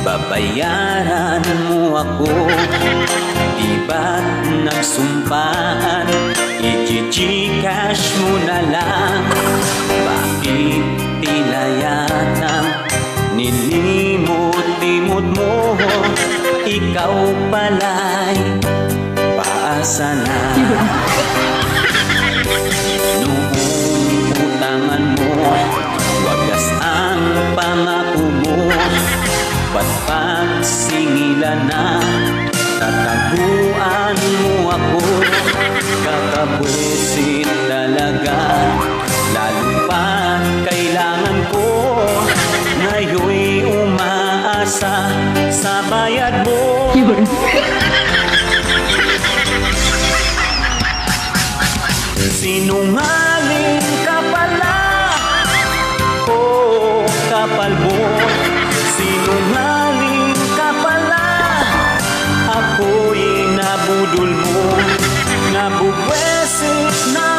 babayaran mo ako. Di ba't nagsumpaan, i-gcash mo na lang? Bakit tila yatang nilimot-limot mo? Ikaw pala'y paasa na. Noong utangan mo, wagas ang pangako mo. Ba't pagsingilan na tataguan mo ako? Kakabwisit talaga, lalo pa kailangan ko. Ngayon'y umaasa sa bayad mo. Sinungaling ka pala, oh kapal mo. Sinungaling ka pala, ako'y nabudol mo. Nabubwesit na